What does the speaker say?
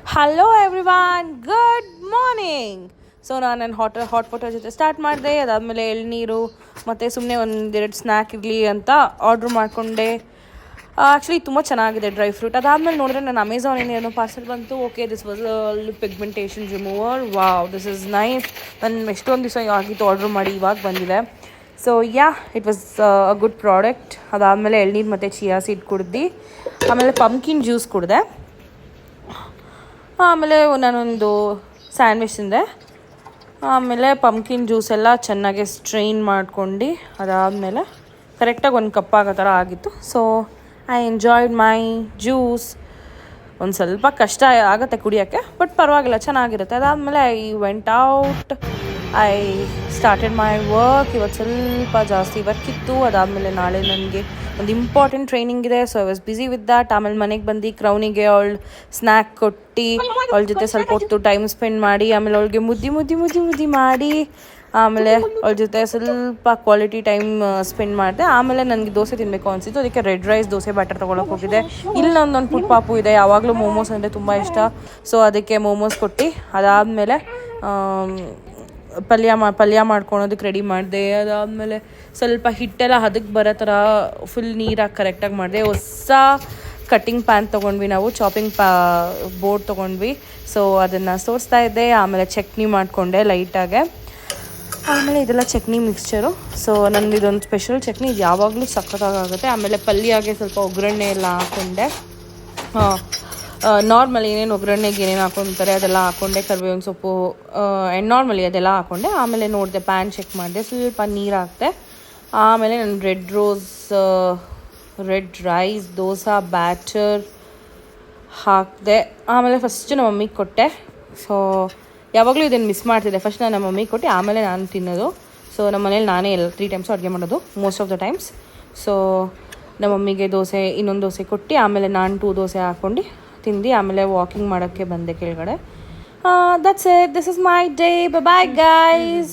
Hello everyone, good morning. So ನಾನು ನನ್ನ hot water ಜೊತೆ ಸ್ಟಾರ್ಟ್ ಮಾಡಿದೆ. ಅದಾದಮೇಲೆ ಎಳ್ನೀರು ಮತ್ತು ಸುಮ್ಮನೆ ಒಂದೆರಡು ಸ್ನ್ಯಾಕ್ ಇರಲಿ ಅಂತ ಆರ್ಡ್ರ್ ಮಾಡಿಕೊಂಡೆ. ಆ್ಯಕ್ಚುಲಿ ತುಂಬ ಚೆನ್ನಾಗಿದೆ ಡ್ರೈ ಫ್ರೂಟ್. ಅದಾದಮೇಲೆ ನೋಡಿದ್ರೆ ನನ್ನ ಅಮೆಝಾನಿಂದ ಏನೋ ಪಾರ್ಸೆಲ್ ಬಂತು. Okay, this was pigmentation remover. Wow, this is nice. ನಾನು ಎಷ್ಟೊಂದು ದಿವಸ ಆಗಿತ್ತು ಆರ್ಡ್ರ್ ಮಾಡಿ, ಇವಾಗ ಬಂದಿದೆ. So it was a good product. ಅದಾದಮೇಲೆ ಎಳ್ನೀರು ಮತ್ತು ಚಿಯಾ ಸೀಡ್ ಕುಡ್ದು, ಆಮೇಲೆ ಪಂಪ್ಕಿನ್ ಜ್ಯೂಸ್ ಕುಡಿದೆ. ಆಮೇಲೆ ನಾನೊಂದು ಸ್ಯಾಂಡ್ವಿಚ್ ತಿಂದೆ. ಆಮೇಲೆ ಪಂಪ್ಕಿನ್ ಜ್ಯೂಸ್ ಎಲ್ಲ ಚೆನ್ನಾಗಿ ಸ್ಟ್ರೈನ್ ಮಾಡ್ಕೊಂಡು ಅದಾದಮೇಲೆ ಕರೆಕ್ಟಾಗಿ ಒಂದು ಕಪ್ ಆಗೋ ಥರ ಆಗಿತ್ತು. So I enjoyed my juice. ಒಂದು ಸ್ವಲ್ಪ ಕಷ್ಟ ಆಗುತ್ತೆ ಕುಡಿಯೋಕ್ಕೆ, ಬಟ್ ಪರವಾಗಿಲ್ಲ, ಚೆನ್ನಾಗಿರುತ್ತೆ. ಅದಾದಮೇಲೆ I went out. I started my work. ಇವತ್ತು ಸ್ವಲ್ಪ ಜಾಸ್ತಿ ವರ್ಕ್ ಇತ್ತು. ಅದಾದಮೇಲೆ ನಾಳೆ ನನಗೆ ಒಂದು ಇಂಪಾರ್ಟೆಂಟ್ ಟ್ರೈನಿಂಗ್ ಇದೆ. So I was busy with that. ಆಮೇಲೆ ಮನೆಗೆ ಬಂದು ಕ್ರೌನಿಗೆ ಅವಳು ಸ್ನ್ಯಾಕ್ ಕೊಟ್ಟು ಅವಳ ಜೊತೆ ಸ್ವಲ್ಪ ಹೊತ್ತು ಟೈಮ್ ಸ್ಪೆಂಡ್ ಮಾಡಿ, ಆಮೇಲೆ ಅವಳಿಗೆ ಮುದ್ದಿ ಮಾಡಿ, ಆಮೇಲೆ ಅವಳ ಜೊತೆ ಸ್ವಲ್ಪ ಕ್ವಾಲಿಟಿ ಟೈಮ್ ಸ್ಪೆಂಡ್ ಮಾಡಿದೆ. ಆಮೇಲೆ ನನಗೆ ದೋಸೆ ತಿನ್ನಬೇಕು ಅನಿಸಿತ್ತು. ಅದಕ್ಕೆ ರೆಡ್ ರೈಸ್ ದೋಸೆ ಬ್ಯಾಟರ್ ತೊಗೊಳಕ್ಕೆ ಹೋಗಿದ್ದೆ. ಇಲ್ಲಿ ನನ್ನೊಂದು ಪುಟ್ಟ ಪಾಪು ಇದೆ, ಯಾವಾಗಲೂ ಮೋಮೋಸ್ ಅಂದರೆ ತುಂಬ ಇಷ್ಟ. ಸೊ ಅದಕ್ಕೆ ಮೋಮೋಸ್ ಕೊಟ್ಟು ಅದಾದಮೇಲೆ ಪಲ್ಯ ಮಾಡ್ಕೊಳೋದಕ್ಕೆ ರೆಡಿ ಮಾಡಿದೆ. ಅದಾದಮೇಲೆ ಸ್ವಲ್ಪ ಹಿಟ್ಟೆಲ್ಲ ಹದಕ್ಕೆ ಬರೋ ಥರ ಫುಲ್ ನೀರಾಗಿ ಕರೆಕ್ಟಾಗಿ ಮಾಡಿದೆ. ಹೊಸ ಕಟ್ಟಿಂಗ್ ಪ್ಯಾನ್ ತೊಗೊಂಡ್ವಿ, ನಾವು ಚಾಪಿಂಗ್ ಬೋರ್ಡ್ ತೊಗೊಂಡ್ವಿ. ಸೊ ಅದನ್ನು ಸೋರಿಸ್ತಾ ಇದ್ದೆ. ಆಮೇಲೆ ಚಟ್ನಿ ಮಾಡಿಕೊಂಡೆ ಲೈಟಾಗೆ. ಆಮೇಲೆ ಇದೆಲ್ಲ ಚಟ್ನಿ ಮಿಕ್ಸ್ಚರು. ಸೊ ನಂದು ಇದೊಂದು ಸ್ಪೆಷಲ್ ಚಟ್ನಿ, ಇದು ಯಾವಾಗಲೂ ಸಖತ್ತಾಗುತ್ತೆ. ಆಮೇಲೆ ಪಲ್ಯಗೆ ಸ್ವಲ್ಪ ಒಗ್ಗರಣೆ ಎಲ್ಲ ಹಾಕ್ಕೊಂಡೆ. ನಾರ್ಮಲಿ ಏನೇನು ಒಗ್ಗರಣೆಗೆ ಏನೇನು ಹಾಕ್ಕೊತಾರೆ ಅದೆಲ್ಲ ಹಾಕ್ಕೊಂಡೆ. ಕರಿಬೇವಿನ ಸೊಪ್ಪು ನಾರ್ಮಲಿ ಅದೆಲ್ಲ ಹಾಕ್ಕೊಂಡೆ. ಆಮೇಲೆ ನೋಡಿದೆ, ಪ್ಯಾನ್ ಚೆಕ್ ಮಾಡಿದೆ, ಸ್ವಲ್ಪ ನೀರು ಹಾಕಿದೆ. ಆಮೇಲೆ ನಾನು ರೆಡ್ ರೈಸ್ ದೋಸೆ ಬ್ಯಾಟರ್ ಹಾಕಿದೆ. ಆಮೇಲೆ ಫಸ್ಟ್ ನಮ್ಮ ಮಮ್ಮಿಗೆ ಕೊಟ್ಟೆ. ಸೊ ಯಾವಾಗಲೂ ಇದನ್ನು ಮಿಸ್ ಮಾಡ್ತಿದ್ದೆ. ಫಸ್ಟ್ ನಾನು ನಮ್ಮ ಮಮ್ಮಿಗೆ ಕೊಟ್ಟು ಆಮೇಲೆ ನಾನು ತಿನ್ನೋದು. ಸೊ ನಮ್ಮ ಮನೇಲಿ ನಾನೇ 3 ಟೈಮ್ಸು ಅಡುಗೆ ಮಾಡೋದು, most of the times. So ನಮ್ಮ ಮಮ್ಮಿಗೆ ಇನ್ನೊಂದು ದೋಸೆ ಕೊಟ್ಟು ಆಮೇಲೆ ನಾನು 2 ದೋಸೆ ಹಾಕ್ಕೊಂಡು ತಿಂದು ಆಮೇಲೆ ವಾಕಿಂಗ್ ಮಾಡೋಕ್ಕೆ ಬಂದೆ ಕೆಳಗಡೆ. That's it. This is my day. Bye guys.